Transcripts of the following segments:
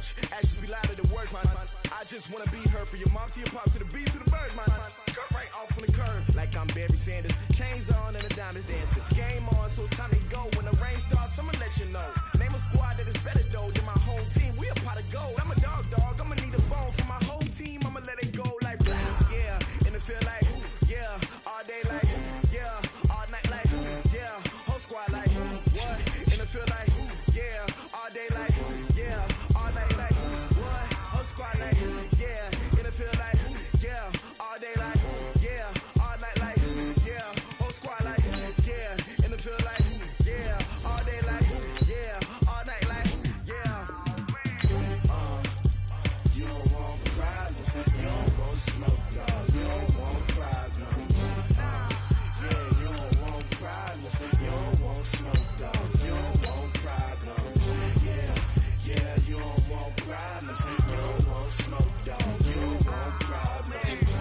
much. Actions be louder than words, man. I just wanna be heard from your mom to your pop to the beat to the birds, man. Cut right off on the curb, like I'm Barry Sanders. Chains on and the diamonds dancing. Game on, so it's time to go. When the rain starts, I'ma let you know. Name a squad that is better though than my home team. We a pot of gold. I'm a dog. I'ma need a bone for my whole team. I'ma let it go like yeah, and it feel like yeah, all day like yeah, all night like yeah, whole squad like what? And it feel like yeah, all day like yeah, all night like what? Whole squad like yeah, and it feel like yeah, all day like yeah, all night like yeah, whole squad like yeah, and it feel like yeah, all day like yeah, all night like yeah. You don't want problems, you don't want smoke, no, you don't want problems. Yeah, you don't want problems, you don't want smoke, dog, you don't want problems. Yeah, you don't want problems, you don't want smoke, dog, you don't want problems.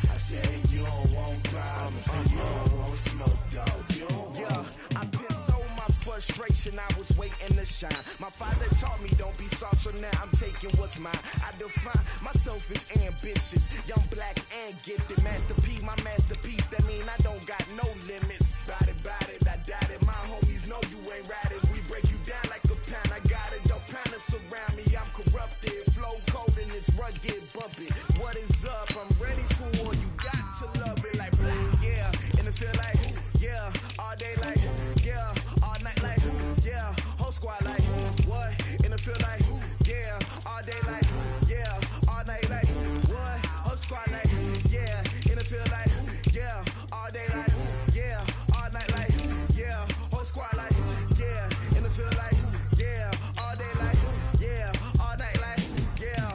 I said you don't want problems, you don't want smoke, dog, you don't want. Yeah, I been so my frustration, I was waiting to shine. My father taught me don't be soft, so now I'm taking what's mine. I define myself as ambitious, young, black, and gifted. Master P, my masterpiece, that mean I don't got no limits. Bout it, I doubt it. My homies know you ain't ratted. We break you down like a pound. I got it, don't pound to surround me. I'm corrupted, flow cold and it's rugged, bumpy. What is up? I'm ready for war. You got to love it like yeah, and it feel like yeah, all day like yeah, all night like yeah, whole squad like what? And it feel like yeah, all day like yeah, all night like what? Whole squad like yeah, and it feel like yeah, all day like yeah, all night like yeah, whole squad like yeah, and it feel like yeah, all day like yeah, all night like yeah.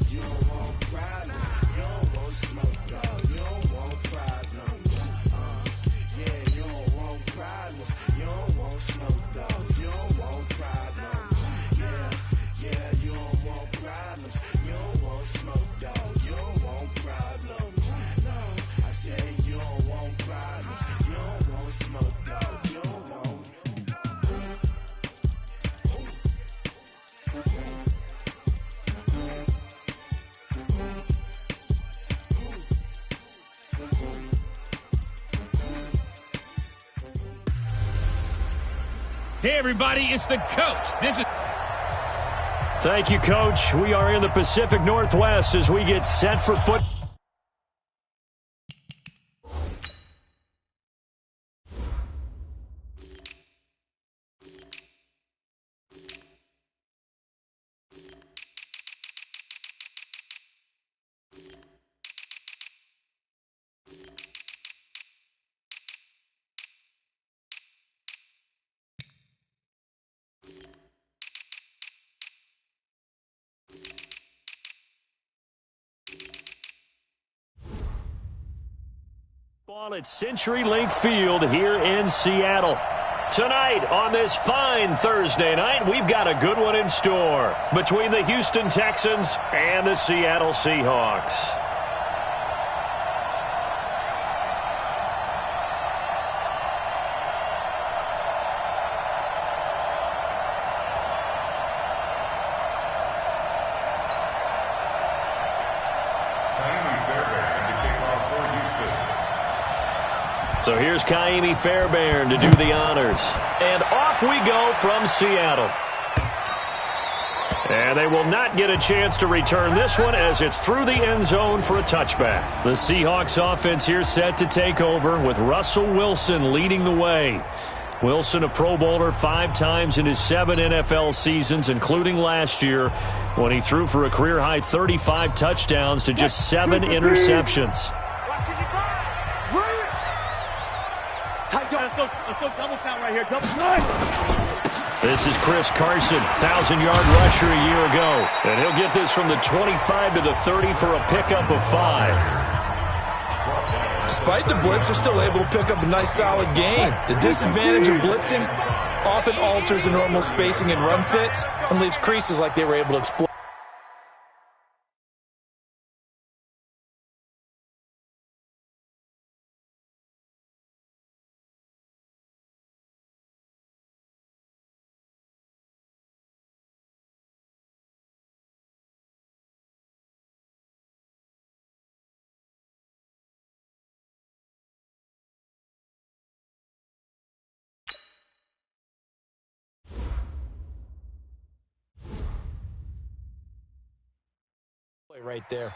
You don't want problems, you don't want smoke, dog, you don't want problems. Yeah, you don't want problems, you don't want smoke, dog, you don't want problems. Yeah, you don't want problems, you don't want smoke, dog, you don't want problems. No, I said you don't want problems, you don't want smoke, dog, you don't want. Hey, everybody, it's the coach. This is... Thank you, Coach. We are in the Pacific Northwest as we get set for foot. Ball at CenturyLink Field here in Seattle. Tonight, on this fine Thursday night, we've got a good one in store between the Houston Texans and the Seattle Seahawks. So here's Ka'imi Fairbairn to do the honors. And off we go from Seattle. And they will not get a chance to return this one as it's through the end zone for a touchback. The Seahawks offense here set to take over with Russell Wilson leading the way. Wilson, a Pro Bowler 5 times in his 7 NFL seasons, including last year when he threw for a career-high 35 touchdowns to just 7 interceptions. Let's go double count right here. Double. This is Chris Carson, 1,000-yard rusher a year ago. And he'll get this from the 25 to the 30 for a pickup of 5. Despite the blitz, they're still able to pick up a nice, solid gain. The disadvantage of blitzing often alters the normal spacing and run fits and leaves creases like they were able to exploit. Right there.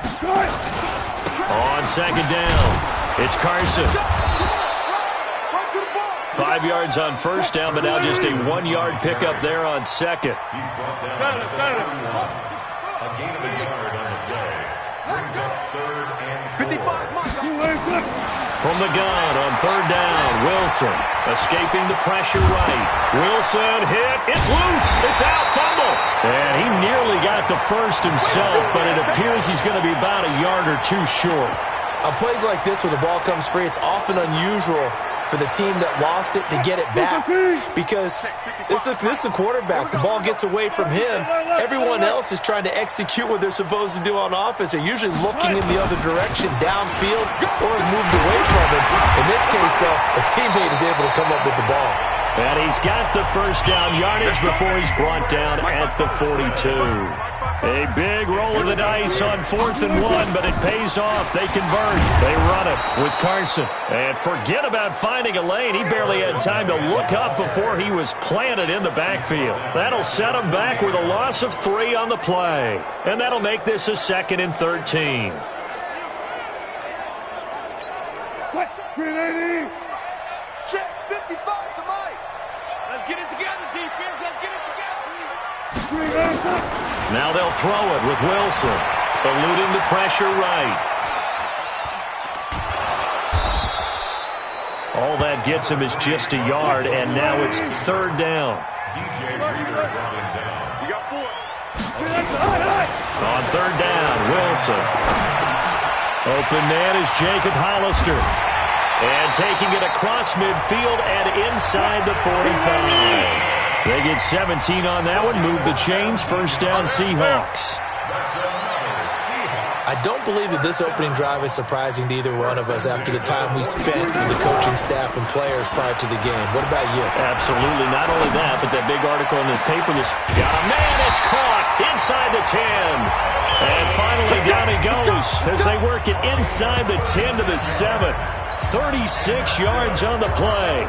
On second down, it's Carson. 5 yards on first down, but now just a 1-yard pickup there on second. He's brought down. A gain of a yard on the play. Brings up 3rd and 4. From the gun on 3rd down, Wilson escaping the pressure right. Wilson hit. It's loose. It's out. Fumble. And he nearly got the first himself, but it appears he's going to be about a yard or two short. On plays like this, when the ball comes free, it's often unusual for the team that lost it to get it back, because this is the quarterback. The ball gets away from him. Everyone else is trying to execute what they're supposed to do on offense. They're usually looking in the other direction, downfield, or have moved away from him. In this case, though, a teammate is able to come up with the ball. And he's got the first down yardage before he's brought down at the 42. A big roll of the dice on 4th and 1, but it pays off. They convert. They run it with Carson. And forget about finding a lane. He barely had time to look up before he was planted in the backfield. That'll set him back with a loss of 3 on the play. And that'll make this a 2nd and 13. Check 55 for Mike. Let's get it together, defense. Let's get it together. Now they'll throw it with Wilson, eluding the pressure right. All that gets him is just a yard, and now it's 3rd down. DJ Reader running down. You got 4. On 3rd down, Wilson. Open man is Jacob Hollister. And taking it across midfield and inside the 45. They get 17 on that one, move the chains, 1st down Seahawks. I don't believe that this opening drive is surprising to either one of us after the time we spent with the coaching staff and players prior to the game. What about you? Absolutely. Not only that, but that big article in the paper, this got a man, it's caught inside the 10. And finally down he goes as they work it inside the 10 to the 7. 36 yards on the play.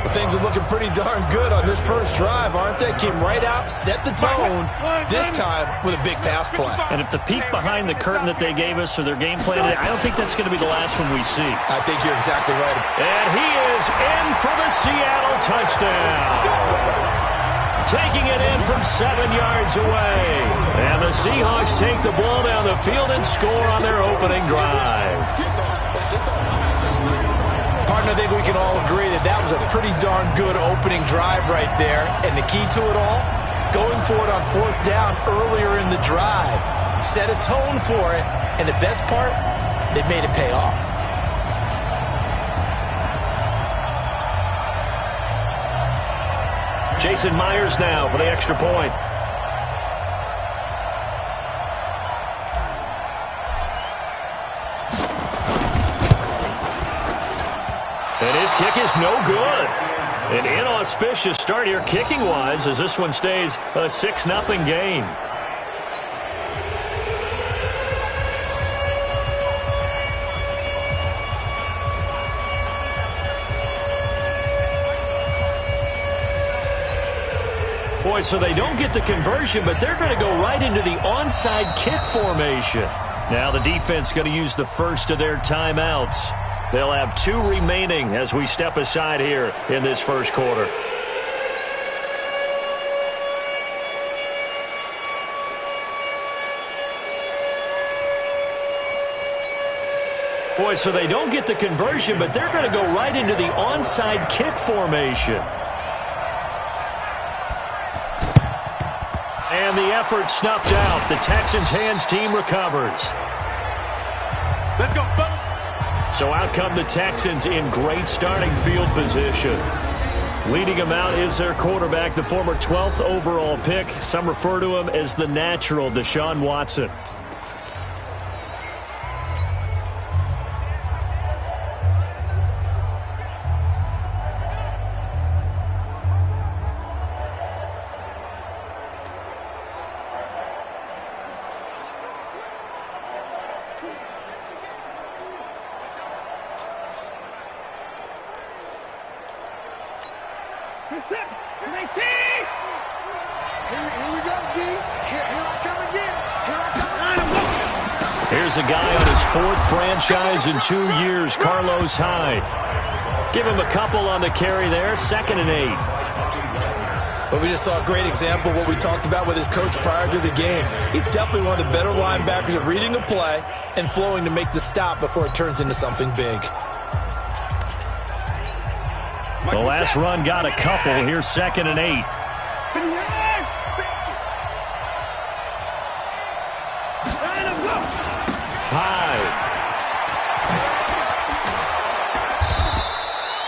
Well, things are looking pretty darn good on this first drive, aren't they? Came right out, set the tone, this time with a big pass play. And if the peek behind the curtain that they gave us or their game plan, I don't think that's going to be the last one we see. I think you're exactly right. And he is in for the Seattle touchdown. Taking it in from 7 yards away. And the Seahawks take the ball down the field and score on their opening drive. Partner, I think we can all agree that that was a pretty darn good opening drive right there. And the key to it all, going for it on 4th down earlier in the drive. Set a tone for it. And the best part, they made it pay off. Jason Myers now for the extra point. And his kick is no good. An inauspicious start here kicking-wise as this one stays a 6-0 game. Boy, so they don't get the conversion, but they're going to go right into the onside kick formation. Now the defense going to use the first of their timeouts. They'll have 2 remaining as we step aside here in this first quarter. Boy, so they don't get the conversion, but they're going to go right into the onside kick formation. And the effort snuffed out. The Texans' hands team recovers. Let's go, fellas. So out come the Texans in great starting field position. Leading them out is their quarterback, the former 12th overall pick. Some refer to him as the natural, Deshaun Watson. Here we go, D. Here I come again. Here I come again. Here's a guy on his 4th franchise in 2 years, Carlos Hyde. Give him a couple on the carry there, 2nd and 8. But we just saw a great example of what we talked about with his coach prior to the game. He's definitely one of the better linebackers at reading a play and flowing to make the stop before it turns into something big. The last run got a couple. Here's 2nd and 8.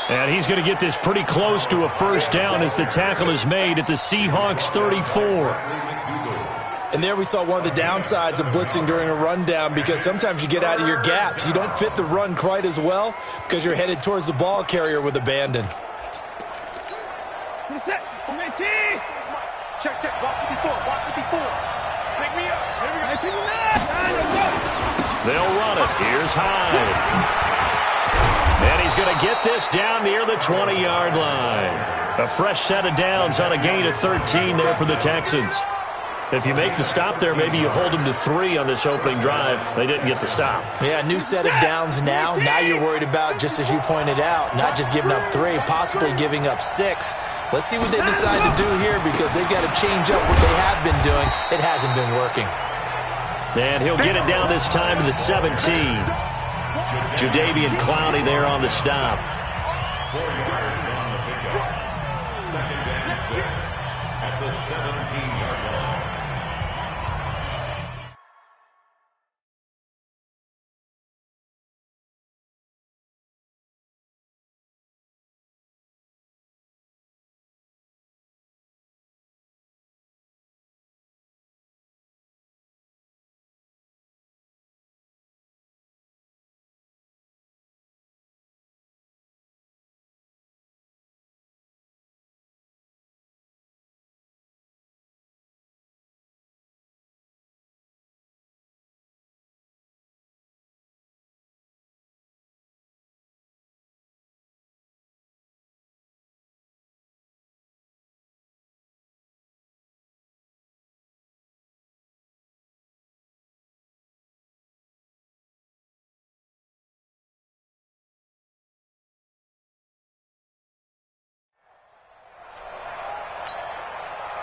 And he's going to get this pretty close to a first down as the tackle is made at the Seahawks 34. And there we saw one of the downsides of blitzing during a rundown, because sometimes you get out of your gaps. You don't fit the run quite as well because you're headed towards the ball carrier with abandon. Check, check. Walk 54. Walk 54. Pick me up. They'll run it. Here's Hyde. And he's going to get this down near the 20-yard line. A fresh set of downs on a gain of 13 there for the Texans. If you make the stop there, maybe you hold them to 3 on this opening drive. They didn't get the stop. Yeah, new set of downs now. Now you're worried about, just as you pointed out, not just giving up 3, possibly giving up 6. Let's see what they decide to do here, because they've got to change up what they have been doing. It hasn't been working. And he'll get it down this time to the 17. Jadeveon Clowney there on the stop. 4 yards on the pickup. 2nd and 6 at the 17-yard line.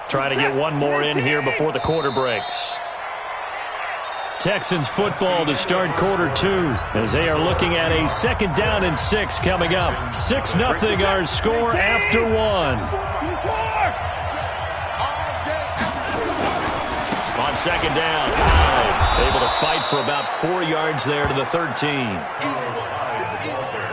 Trying to get one more in here before the quarter breaks. Texans football to start quarter 2 as they are looking at a 2nd down and 6 coming up. 6-0 our score after 1. On 2nd down, Hyde able to fight for about 4 yards there to the 13.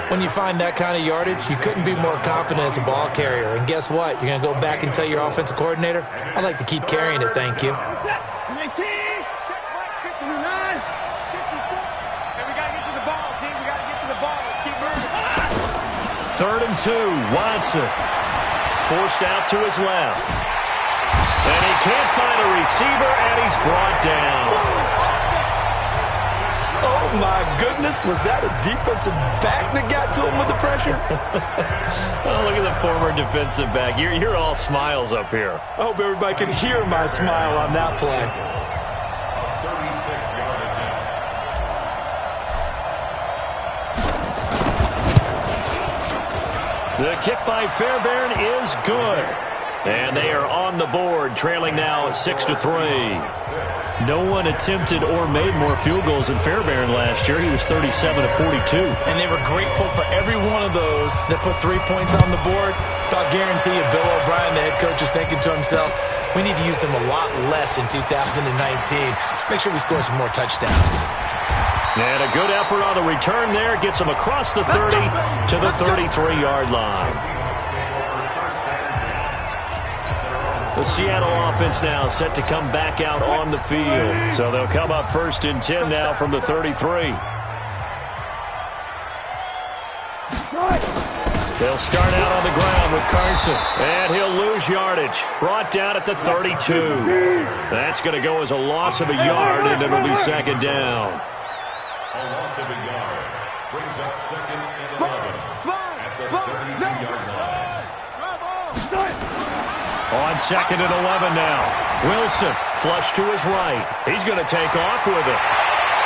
When you find that kind of yardage, you couldn't be more confident as a ball carrier. And guess what? You're going to go back and tell your offensive coordinator, I'd like to keep carrying it, thank you. 3rd and 2, Watson. Forced out to his left. And he can't find a receiver, and he's brought down. Oh, my goodness. Was that a defensive back that got to him with the pressure? Oh, look at the former defensive back. You're all smiles up here. I hope everybody can hear my smile on that play. A 36-yard attempt. The kick by Fairbairn is good. And they are on the board, trailing now 6-3. No one attempted or made more field goals than Fairbairn last year. He was 37 of 42. And they were grateful for every one of those that put 3 points on the board. I'll guarantee you Bill O'Brien, the head coach, is thinking to himself, we need to use them a lot less in 2019. Let's make sure we score some more touchdowns. And a good effort on the return there. Gets him across the 30 to the 33-yard line. The Seattle offense now set to come back out on the field. So they'll come up 1st and 10 now from the 33. They'll start out on the ground with Carson. And he'll lose yardage. Brought down at the 32. That's going to go as a loss of a yard, and it'll be 2nd down. A loss of a yard brings up 2nd and 11 at the 32-yard line. On 2nd and 11 now. Wilson, flush to his right. He's going to take off with it.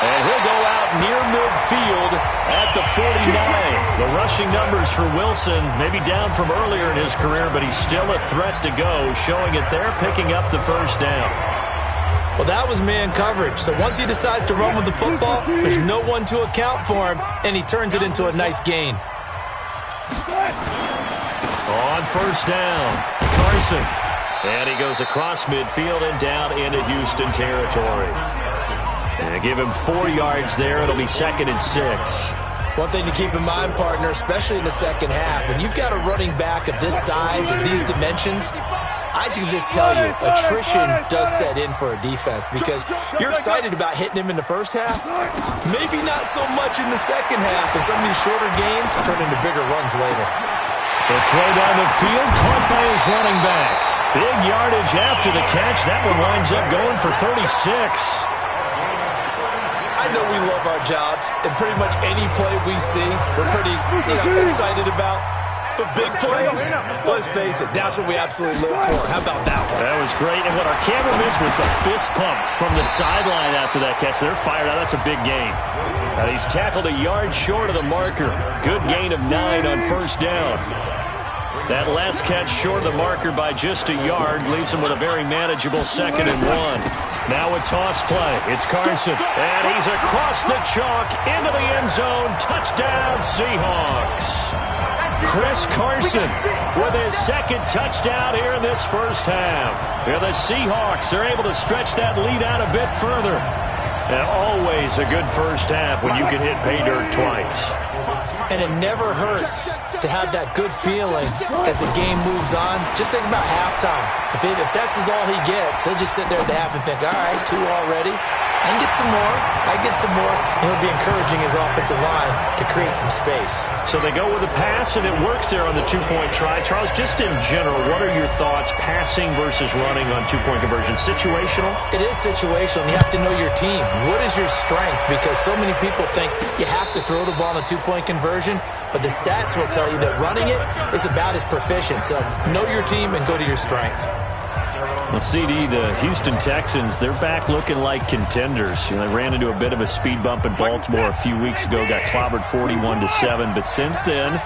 And he'll go out near midfield at the 49. The rushing numbers for Wilson may be down from earlier in his career, but he's still a threat to go, showing it there, picking up the first down. Well, that was man coverage. So once he decides to run with the football, there's no one to account for him, and he turns it into a nice gain. On first down, Carson. And he goes across midfield and down into Houston territory. And give him 4 yards there. It'll be 2nd and 6. One thing to keep in mind, partner, especially in the second half, when you've got a running back of this size and these dimensions, I can just tell you, attrition does set in for a defense because you're excited about hitting him in the first half. Maybe not so much in the second half, and some of these shorter gains turn into bigger runs later. The throw down the field, caught by his running back. Big yardage after the catch. That one winds up going for 36. I know we love our jobs, and pretty much any play we see, we're pretty, excited about. But big plays, let's face it, that's what we absolutely live for. How about that one? That was great, and what our camera missed was the fist pumps from the sideline after that catch. They're fired out. That's a big gain. He's tackled a yard short of the marker. Good gain of 9 on first down. That last catch short of the marker by just a yard leaves him with a very manageable 2nd and 1. Now a toss play. It's Carson, and he's across the chalk into the end zone. Touchdown, Seahawks. Chris Carson with his 2nd touchdown here in this first half. Here the Seahawks are able to stretch that lead out a bit further. And always a good first half when you can hit pay dirt twice. And it never hurts to have that good feeling as the game moves on. Just think about halftime. If that's all he gets, he'll just sit there at the half and think, all right, 2 already. I can get some more. I get some more. And he'll be encouraging his offensive line to create some space. So they go with a pass, and it works there on the 2-point try. Charles, just in general, what are your thoughts passing versus running on 2-point conversion? Situational? It is situational. You have to know your team. What is your strength? Because so many people think you have to throw the ball in a 2-point conversion, but the stats will tell you that running it is about as proficient. So know your team and go to your strength. Well, CD, the Houston Texans, they're back looking like contenders. They ran into a bit of a speed bump in Baltimore a few weeks ago, got clobbered 41-7. But since then,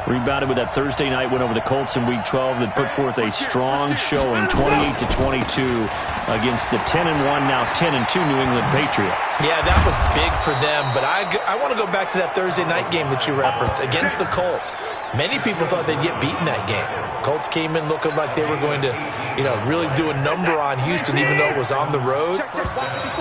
rebounded with that Thursday night win over the Colts in Week 12 that put forth a strong showing, 28-22 against the 10-1, now 10-2 New England Patriot. Yeah, that was big for them. But I want to go back to that Thursday night game that you referenced against the Colts. Many people thought they'd get beaten that game. Colts came in looking like they were going to, really do a number on Houston, even though it was on the road.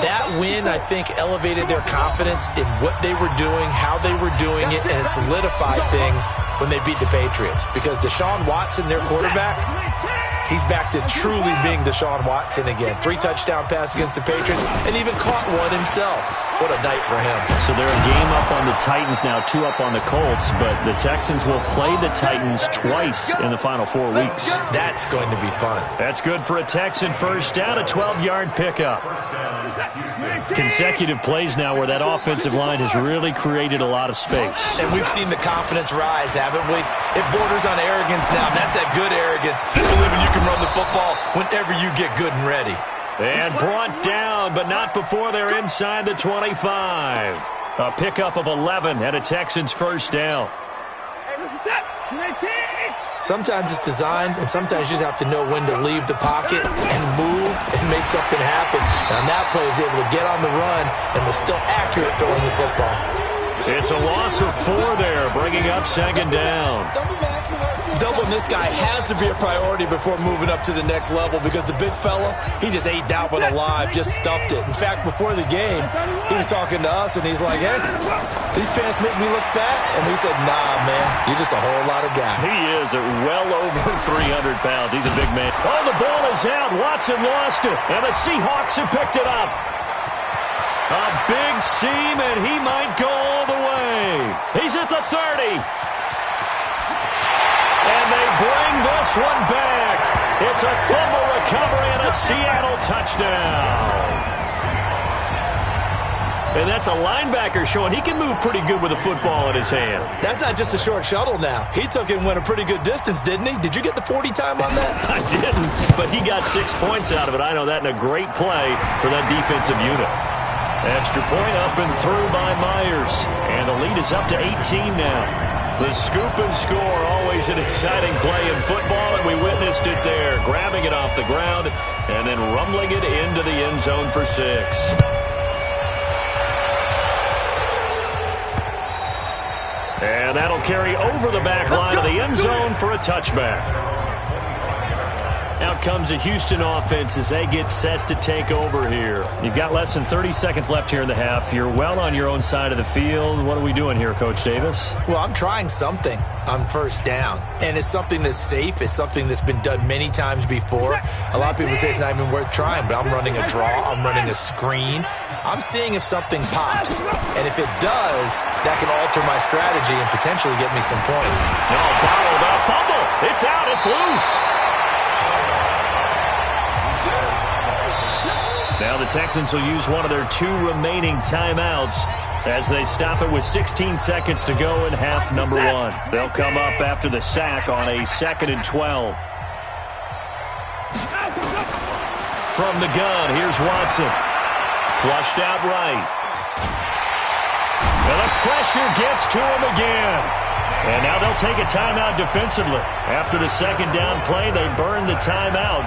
That win, I think, elevated their confidence in what they were doing, how they were doing it, and it solidified things when they beat the Patriots. Because Deshaun Watson, their quarterback, he's back to truly being Deshaun Watson again. 3 touchdown passes against the Patriots, and even caught one himself. What a night for him. So they're a game up on the Titans now, 2 up on the Colts, but the Texans will play the Titans twice in the final 4 weeks. That's going to be fun. That's good for a Texan first down, a 12-yard pickup. Consecutive plays now where that offensive line has really created a lot of space. And we've seen the confidence rise, haven't we? It borders on arrogance now. That's that good arrogance, believing you can run the football whenever you get good and ready. And brought down, but not before they're inside the 25. A pickup of 11 and a Texans first down. Sometimes it's designed, and sometimes you just have to know when to leave the pocket and move and make something happen. And on that play, he was able to get on the run and was still accurate throwing the football. It's a loss of 4 there, bringing up 2nd down. Doubling this guy has to be a priority before moving up to the next level because the big fella, he just ate that one alive, just stuffed it. In fact, before the game, he was talking to us, and he's like, hey, these pants make me look fat? And we said, nah, man, you're just a whole lot of guy. He is at well over 300 pounds. He's a big man. Oh, the ball is out. Watson lost it, and the Seahawks have picked it up. A big seam, and he might go all the way. He's at the 30. And they bring this one back. It's a fumble recovery and a Seattle touchdown. And that's a linebacker showing he can move pretty good with a football in his hand. That's not just a short shuttle now. He took it and went a pretty good distance, didn't he? Did you get the 40 time on that? I didn't, but he got 6 points out of it. I know that, and a great play for that defensive unit. Extra point up and through by Myers. And the lead is up to 18 now. The scoop and score, always an exciting play in football, and we witnessed it there. Grabbing it off the ground and then rumbling it into the end zone for 6. And that'll carry over the back line of the end zone for a touchback. Out comes the Houston offense as they get set to take over here. You've got less than 30 seconds left here in the half. You're well on your own side of the field. What are we doing here, Coach Davis? Well, I'm trying something on first down. And it's something that's safe. It's something that's been done many times before. A lot of people say it's not even worth trying, but I'm running a draw. I'm running a screen. I'm seeing if something pops. And if it does, that can alter my strategy and potentially get me some points. No, bottled up. Fumble. It's out. It's loose. Now the Texans will use one of their 2 remaining timeouts as they stop it with 16 seconds to go in half number 1. They'll come up after the sack on a 2nd and 12. From the gun, here's Watson. Flushed out right. And the pressure gets to him again. And now they'll take a timeout defensively. After the second down play, they burn the timeout,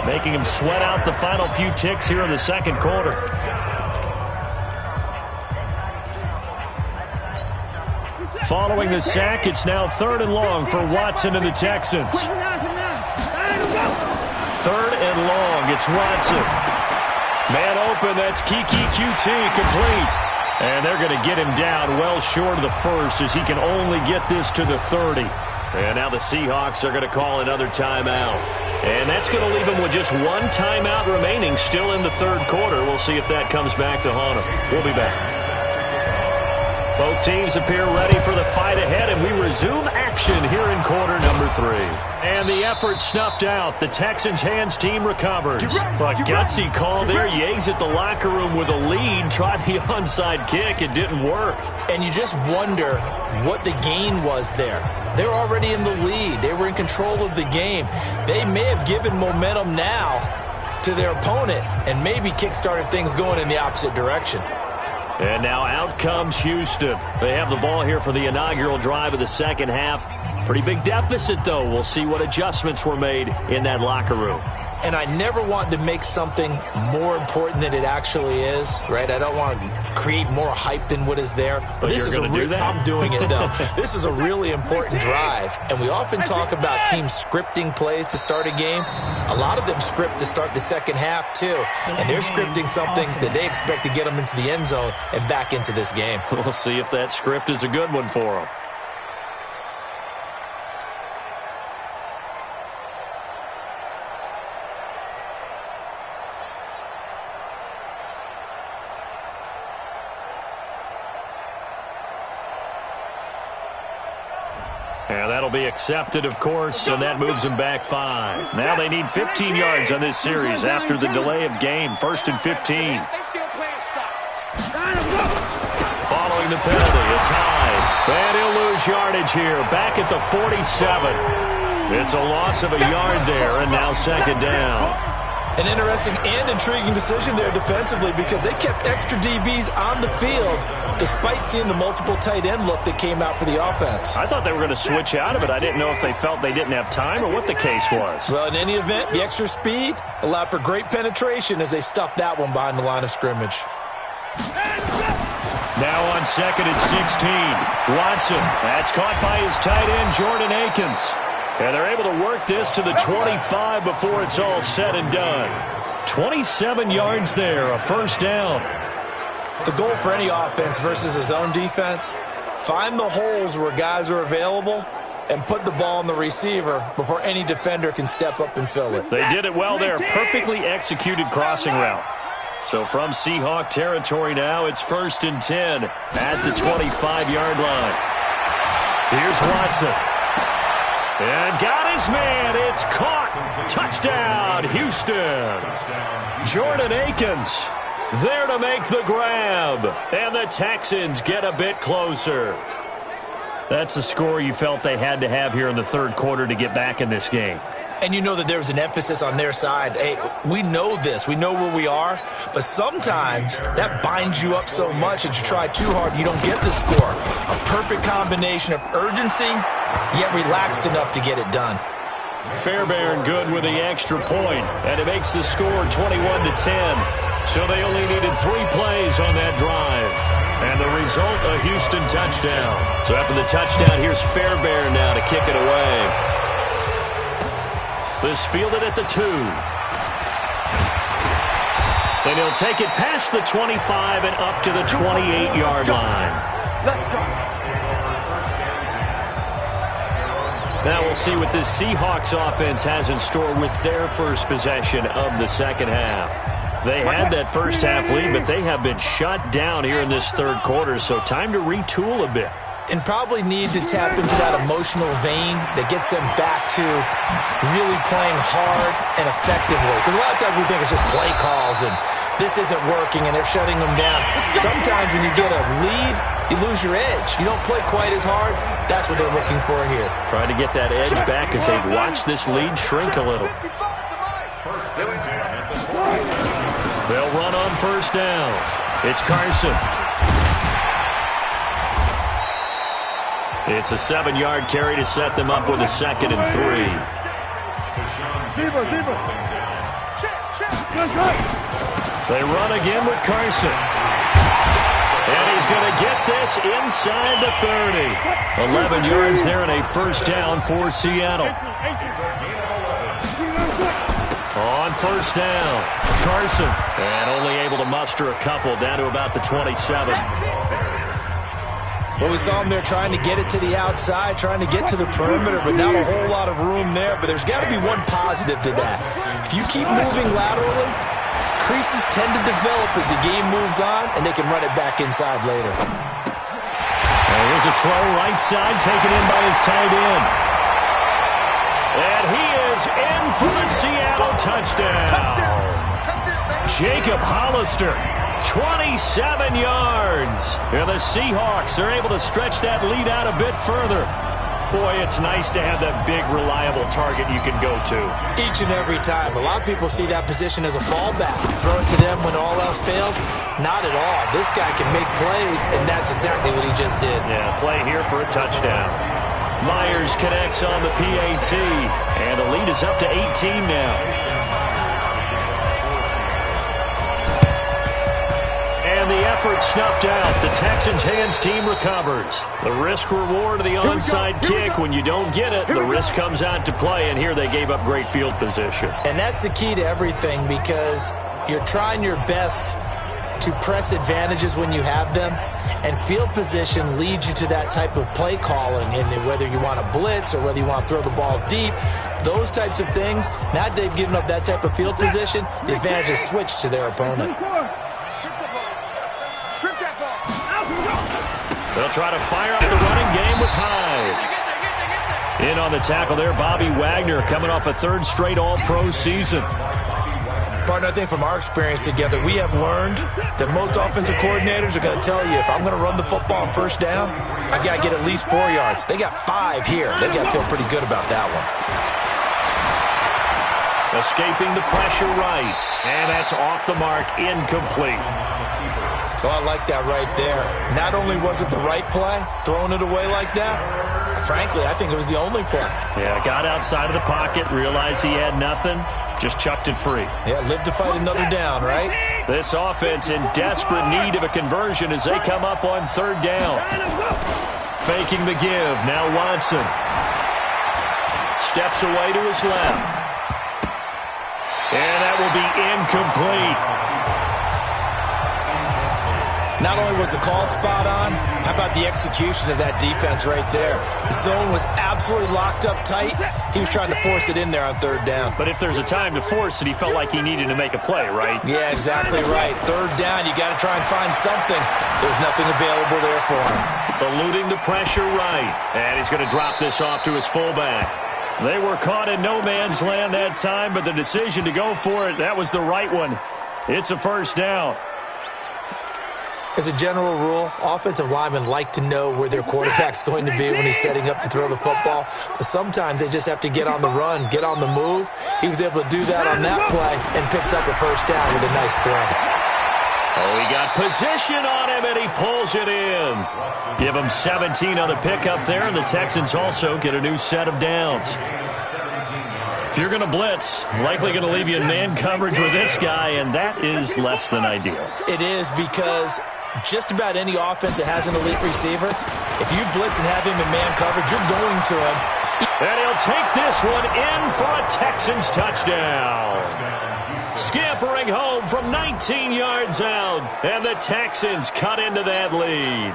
making him sweat out the final few ticks here in the second quarter. Following the sack, it's now 3rd and long for Watson and the Texans. 3rd and long, it's Watson. Man open, that's Kiki QT, complete. And they're going to get him down well short of the first as he can only get this to the 30. And now the Seahawks are going to call another timeout. And that's going to leave him with just 1 timeout remaining still in the 3rd quarter. We'll see if that comes back to haunt him. We'll be back. Both teams appear ready for the fight ahead, and we resume action here in quarter number 3. And the effort snuffed out. The Texans' hands team recovers. But gutsy call there. You exit the locker room with a lead. Tried the onside kick. It didn't work. And you just wonder what the gain was there. They're already in the lead. They were in control of the game. They may have given momentum now to their opponent and maybe kickstarted things going in the opposite direction. And now out comes Houston. They have the ball here for the inaugural drive of the second half. Pretty big deficit, though. We'll see what adjustments were made in that locker room. And I never want to make something more important than it actually is, right? I don't want to create more hype than what is there. But this is going to do that? I'm doing it, though. This is a really important drive. And we often talk about teams scripting plays to start a game. A lot of them script to start the second half, too. And they're scripting something that they expect to get them into the end zone and back into this game. We'll see if that script is a good one for them. And that'll be accepted, of course, and that moves them back 5. Now they need 15 yards on this series after the delay of game. 1st and 15. Following the penalty, it's high. And he'll lose yardage here, back at the 47. It's a loss of a yard there, and now 2nd down. An interesting and intriguing decision there defensively because they kept extra DBs on the field despite seeing the multiple tight end look that came out for the offense. I thought they were going to switch out of it. I didn't know if they felt they didn't have time or what the case was. Well, in any event, the extra speed allowed for great penetration as they stuffed that one behind the line of scrimmage. Now on 2nd and 16. Watson, that's caught by his tight end, Jordan Akins. And they're able to work this to the 25 before it's all said and done. 27 yards there, a 1st down. The goal for any offense versus his own defense, find the holes where guys are available and put the ball on the receiver before any defender can step up and fill it. They did it well there. Perfectly executed crossing route. So from Seahawk territory now, it's 1st and 10 at the 25-yard line. Here's Watson. And got his man. It's caught. Touchdown, Houston. Jordan Akins. There to make the grab. And the Texans get a bit closer. That's a score you felt they had to have here in the third quarter to get back in this game. And you know that there was an emphasis on their side. Hey, we know this. We know where we are. But sometimes that binds you up so much that you try too hard, you don't get the score. A perfect combination of urgency, yet relaxed enough to get it done. Fairbairn good with the extra point, and it makes the score 21-10. So they only needed 3 plays on that drive. And the result, a Houston touchdown. So after the touchdown, here's Fairbairn now to kick it away. This fielded at the 2. And he'll take it past the 25 and up to the 28-yard line. Let's go. Now we'll see what this Seahawks offense has in store with their first possession of the second half. They had that first half lead, but they have been shut down here in this third quarter, so time to retool a bit. And probably need to tap into that emotional vein that gets them back to really playing hard and effectively. Because a lot of times we think it's just play calls and this isn't working and they're shutting them down. Sometimes when you get a lead, you lose your edge. You don't play quite as hard. That's what they're looking for here. Trying to get that edge back as they watch this lead shrink a little. They'll run on first down. It's Carson. It's a 7-yard carry to set them up with a 2nd and 3. They run again with Carson. And he's going to get this inside the 30. 11 yards there and a first down for Seattle. On first down, Carson. And only able to muster a couple down to about the 27. Well, we saw him there trying to get it to the outside, trying to get to the perimeter, but not a whole lot of room there. But there's got to be one positive to that. If you keep moving laterally, creases tend to develop as the game moves on, and they can run it back inside later. Here's a throw right side, taken in by his tight end. And he is in for the Seattle touchdown. Jacob Hollister. 27 yards. And the Seahawks are able to stretch that lead out a bit further. Boy, it's nice to have that big, reliable target you can go to. Each and every time. A lot of people see that position as a fallback. Throw it to them when all else fails. Not at all. This guy can make plays, and that's exactly what he just did. Yeah, play here for a touchdown. Myers connects on the PAT, and the lead is up to 18 now. And the effort snuffed out. The Texans' hands team recovers. The risk-reward of the onside kick. When you don't get it, the risk comes out to play, and here they gave up great field position. And that's the key to everything, because you're trying your best to press advantages when you have them, and field position leads you to that type of play calling. And whether you want to blitz or whether you want to throw the ball deep, those types of things, now that they've given up that type of field position, the advantage is switched to their opponent. They'll try to fire up the running game with Hyde. In on the tackle there, Bobby Wagner, coming off a 3rd straight All-Pro season. Partner, I think from our experience together, we have learned that most offensive coordinators are going to tell you, if I'm going to run the football on first down, I've got to get at least 4 yards. They got 5 here. They've got to feel pretty good about that one. Escaping the pressure right. And that's off the mark, incomplete. So I like that right there. Not only was it the right play, throwing it away like that, frankly, I think it was the only play. Yeah, got outside of the pocket, realized he had nothing, just chucked it free. Yeah, live to fight another down, right? This offense in desperate need of a conversion as they come up on 3rd down. Faking the give, now Watson. Steps away to his left. And that will be incomplete. Not only was the call spot on, how about the execution of that defense right there? The zone was absolutely locked up tight. He was trying to force it in there on 3rd down. But if there's a time to force it, he felt like he needed to make a play, right? Yeah, exactly right. 3rd down, you got to try and find something. There's nothing available there for him. Eluding the pressure right. And he's going to drop this off to his fullback. They were caught in no man's land that time, but the decision to go for it, that was the right one. It's a first down. As a general rule, offensive linemen like to know where their quarterback's going to be when he's setting up to throw the football. But sometimes they just have to get on the run, get on the move. He was able to do that on that play and picks up a first down with a nice throw. Oh, he got position on him, and he pulls it in. Give him 17 on the pickup there, and the Texans also get a new set of downs. If you're going to blitz, likely going to leave you in man coverage with this guy, and that is less than ideal. It is, because just about any offense that has an elite receiver, if you blitz and have him in man coverage, you're going to him. And he'll take this one in for a Texans touchdown. Scampering home from 19 yards out, and the Texans cut into that lead.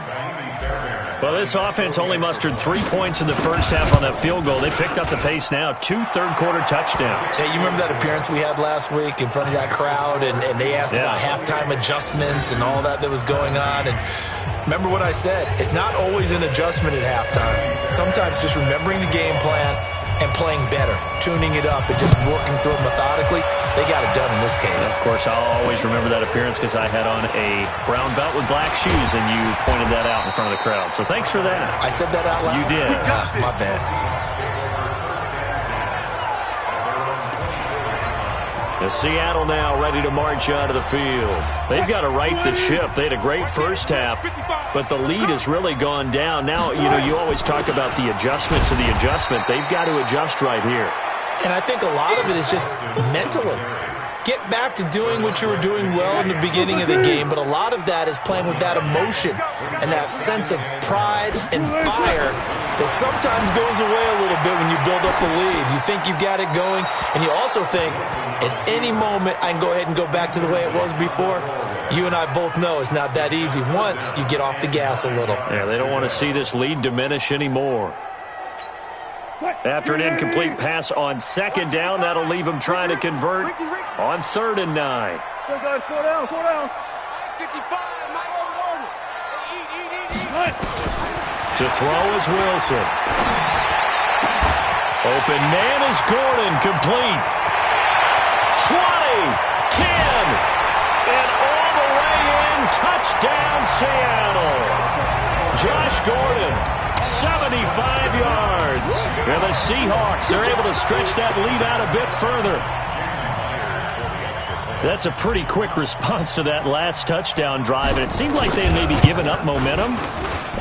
Well, this offense only mustered 3 points in the first half on that field goal. They picked up the pace now, 2 third-quarter touchdowns. Hey, you remember that appearance we had last week in front of that crowd, and they asked about halftime adjustments and all that was going on, and remember what I said, it's not always an adjustment at halftime. Sometimes just remembering the game plan and playing better, tuning it up, and just working through it methodically. They got it done in this case. Of course, I'll always remember that appearance because I had on a brown belt with black shoes, and you pointed that out in front of the crowd. So thanks for that. I said that out loud? You did. My bad. The Seattle now ready to march out of the field. They've got to right the ship. They had a great first half, but the lead has really gone down. Now, you always talk about the adjustment to the adjustment. They've got to adjust right here. And I think a lot of it is just mentally. Get back to doing what you were doing well in the beginning of the game, but a lot of that is playing with that emotion and that sense of pride and fire that sometimes goes away a little bit when you build up a lead. You think you got it going, and you also think at any moment I can go ahead and go back to the way it was before. You and I both know it's not that easy once you get off the gas a little. Yeah, they don't want to see this lead diminish anymore. After an incomplete pass on second down, that'll leave him trying to convert on 3rd and 9. Go, guys, slow down, slow down. 55, Mike. Eat. To throw is Wilson. Open man is Gordon, complete. 20, 10, and all the way in, touchdown Seattle. Josh Gordon, 75 yards. And the Seahawks are able to stretch that lead out a bit further. That's a pretty quick response to that last touchdown drive, and it seemed like they had maybe given up momentum.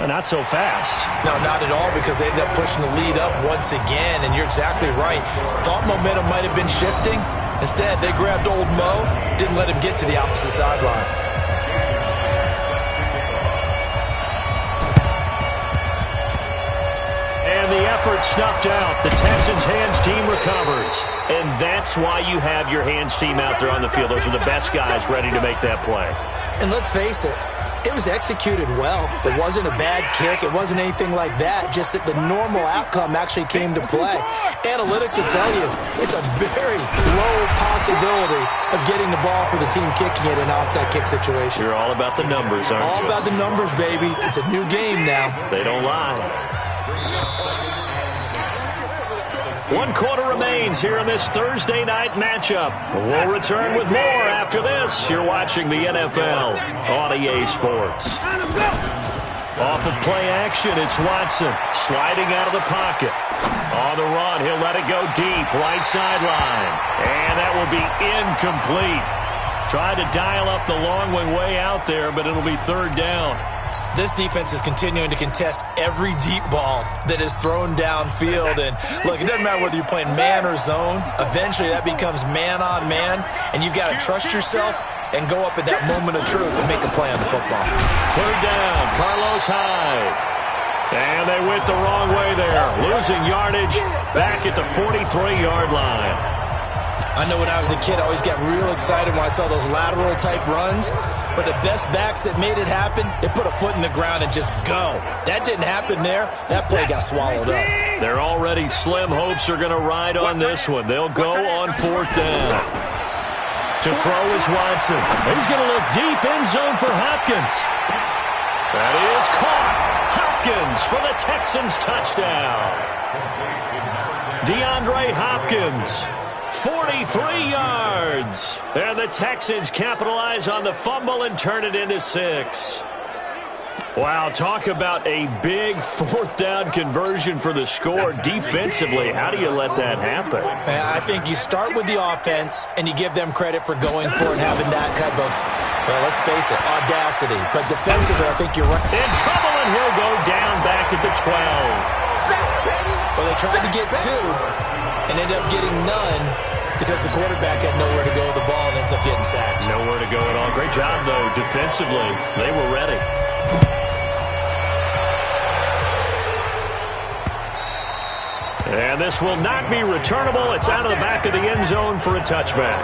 Not so fast. No, not at all, because they ended up pushing the lead up once again, and you're exactly right. Thought momentum might have been shifting. Instead, they grabbed old Mo, didn't let him get to the opposite sideline. And the effort snuffed out. The Texans' hands team recovers. And that's why you have your hands team out there on the field. Those are the best guys ready to make that play. And let's face it, it was executed well. It wasn't a bad kick. It wasn't anything like that. Just that the normal outcome actually came to play. Analytics will tell you it's a very low possibility of getting the ball for the team kicking it in an onside kick situation. You're all about the numbers, aren't you? All about the numbers, baby. It's a new game now. They don't lie. 1 quarter remains here in this Thursday night matchup. We'll return with more after this. You're watching the NFL on EA Sports. Off of play action, it's Watson sliding out of the pocket. On the run, he'll let it go deep, right sideline. And that will be incomplete. Tried to dial up the long one way out there, but it'll be 3rd down. This defense is continuing to contest every deep ball that is thrown downfield. And, look, it doesn't matter whether you're playing man or zone. Eventually, that becomes man-on-man, and you've got to trust yourself and go up at that moment of truth and make a play on the football. 3rd down, Carlos Hyde. And they went the wrong way there, losing yardage back at the 43-yard line. I know when I was a kid, I always got real excited when I saw those lateral-type runs. But the best backs that made it happen, they put a foot in the ground and just go. That didn't happen there. That play got swallowed up. Their already slim hopes are going to ride on this one. They'll go on 4th down. To throw is Watson. He's going to look deep, end zone for Hopkins. That is caught. Hopkins for the Texans touchdown. DeAndre Hopkins. 43 yards. And the Texans capitalize on the fumble and turn it into 6. Wow, talk about a big fourth down conversion for the score. Defensively, how do you let that happen? I think you start with the offense, and you give them credit for going for it and having that type of, well, let's face it, audacity. But defensively, I think you're right. In trouble, and he'll go down back at the 12. Well, they tried to get 2 and ended up getting none because the quarterback had nowhere to go with the ball and ends up getting sacked. Nowhere to go at all. Great job, though, defensively. They were ready. And this will not be returnable. It's out of the back of the end zone for a touchback.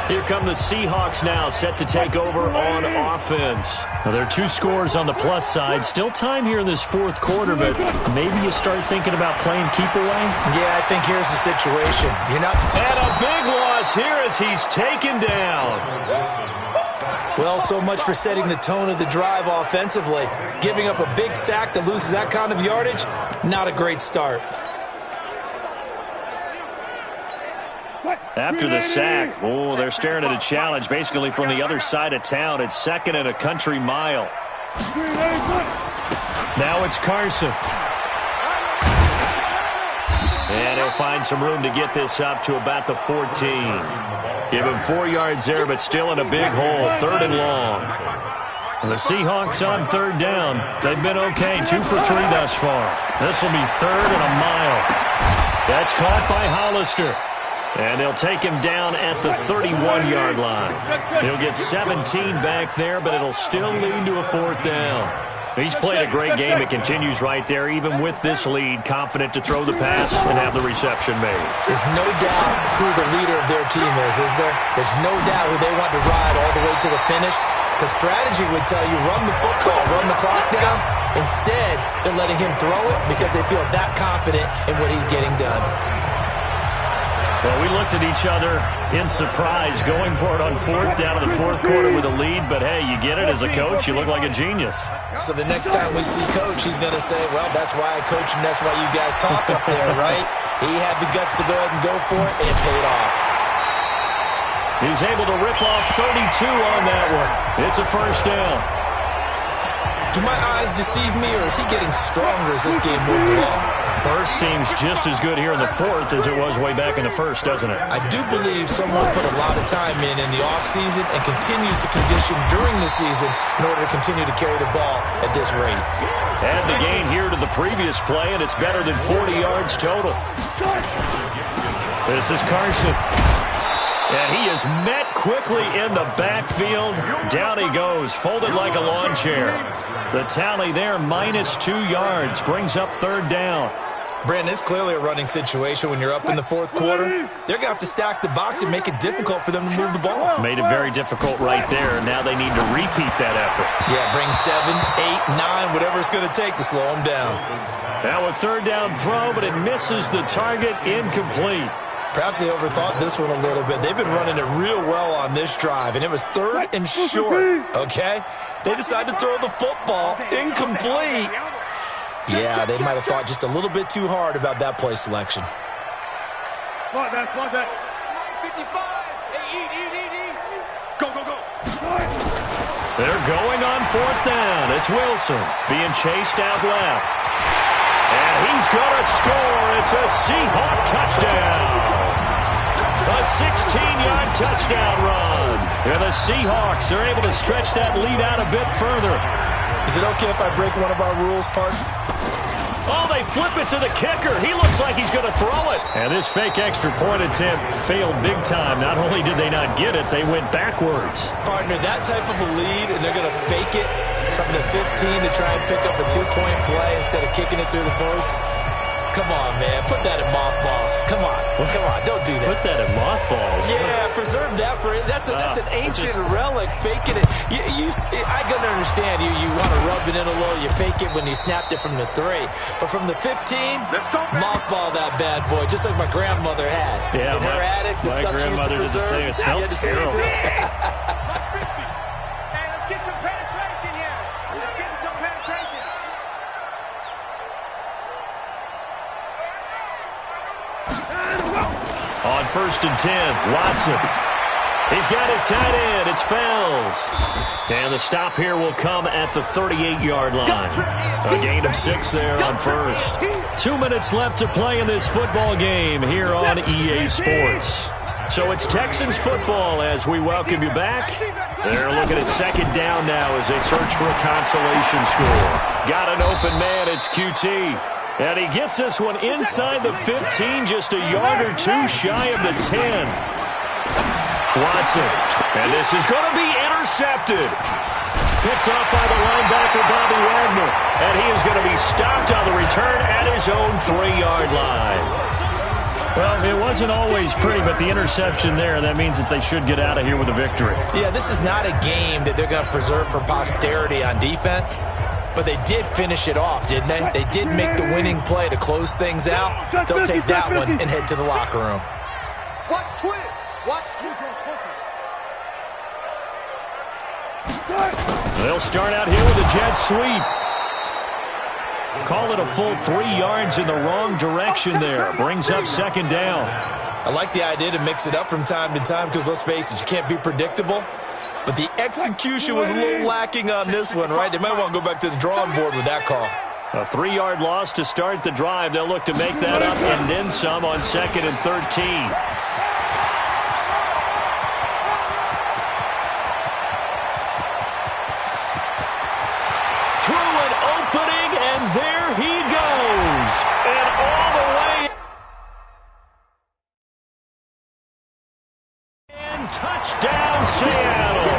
Here come the Seahawks now, set to take over on offense. Now, there are 2 scores on the plus side. Still time here in this fourth quarter, but maybe you start thinking about playing keep away? Yeah, I think here's the situation. You're not... And a big loss here as he's taken down. Well, so much for setting the tone of the drive offensively. Giving up a big sack that loses that kind of yardage, not a great start. After the sack, oh, they're staring at a challenge basically from the other side of town. It's 2nd and a country mile. Now it's Carson. And he'll find some room to get this up to about the 14. Give him 4 yards there, but still in a big hole. 3rd and long. And the Seahawks on 3rd down. They've been okay. 2 for 3 thus far. This will be 3rd and a mile. That's caught by Hollister. And they'll take him down at the 31-yard line. He'll get 17 back there, but it'll still lead to a 4th down. He's played a great game. It continues right there, even with this lead, confident to throw the pass and have the reception made. There's no doubt who the leader of their team is there? There's no doubt who they want to ride all the way to the finish. Because strategy would tell you, run the football, run the clock down. Instead, they're letting him throw it because they feel that confident in what he's getting done. Well, we looked at each other in surprise going for it on 4th down in the 4th quarter with a lead. But, hey, you get it as a coach. You look like a genius. So the next time we see Coach, he's going to say, well, that's why I coach and that's why you guys talk up there, right? He had the guts to go ahead and go for it, and it paid off. He's able to rip off 32 on that one. It's a 1st down. Do my eyes deceive me, or is he getting stronger as this game moves along? Burst seems just as good here in the 4th as it was way back in the 1st, doesn't it? I do believe someone put a lot of time in the offseason and continues to condition during the season in order to continue to carry the ball at this rate. Add the gain here to the previous play, and it's better than 40 yards total. This is Carson. And he is met quickly in the backfield. Down he goes, folded like a lawn chair. The tally there, -2 yards, brings up 3rd down. Brandon, it's clearly a running situation when you're up in the 4th quarter. They're going to have to stack the box and make it difficult for them to move the ball. Made it very difficult right there. Now they need to repeat that effort. Yeah, bring 7, 8, 9, whatever it's going to take to slow them down. Now a 3rd down throw, but it misses the target, incomplete. Perhaps they overthought this one a little bit. They've been running it real well on this drive, and it was 3rd and short, okay? They decided to throw the football, incomplete. Yeah, they might have thought just a little bit too hard about that play selection. Come on, man, come on, man. 55. Hey, eat. Go. They're going on 4th down. It's Wilson being chased out left. And he's going to score. It's a Seahawk touchdown. A 16-yard touchdown run. And the Seahawks are able to stretch that lead out a bit further. Is it okay if I break one of our rules, partner? Oh, they flip it to the kicker. He looks like he's going to throw it. And this fake extra point attempt failed big time. Not only did they not get it, they went backwards. Partner, that type of a lead, and they're going to fake it, something to 15 to try and pick up a 2-point play instead of kicking it through the post. Come on, man. Put that in mothballs. Come on. Don't do that. Put that in mothballs? Yeah, preserve that for it. That's an ancient relic. Faking it. I can understand you want to rub it in a little. You fake it when you snapped it from the 3. But from the 15, mothball that bad boy, just like my grandmother had. Yeah, in her attic, the stuff she used to preserve. It smelled terrible. Hey, let's get some penetration here. Let's get some penetration. On 1st and 10. Watson. He's got his tight end. It's Fells. And the stop here will come at the 38-yard line. A gain of 6 there on first. 2 minutes left to play in this football game here on EA Sports. So it's Texans football as we welcome you back. They're looking at 2nd down now as they search for a consolation score. Got an open man. It's QT. And he gets this one inside the 15, just a yard or 2 shy of the 10. Watson, and this is going to be intercepted. Picked off by the linebacker, Bobby Wagner. And he is going to be stopped on the return at his own 3-yard line. Well, it wasn't always pretty, but the interception there, that means that they should get out of here with a victory. Yeah, this is not a game that they're going to preserve for posterity on defense, but they did finish it off, didn't they? They did make the winning play to close things out. They'll take that one and head to the locker room. Watch twist. Watch twist. They'll start out here with a jet sweep. Call it a full 3 yards in the wrong direction there. Brings up 2nd down. I like the idea to mix it up from time to time because, let's face it, you can't be predictable. But the execution was a little lacking on this one, right? They might want to go back to the drawing board with that call. A 3-yard loss to start the drive. They'll look to make that up and then some on 2nd and 13. There he goes, and all the way, and touchdown Seattle.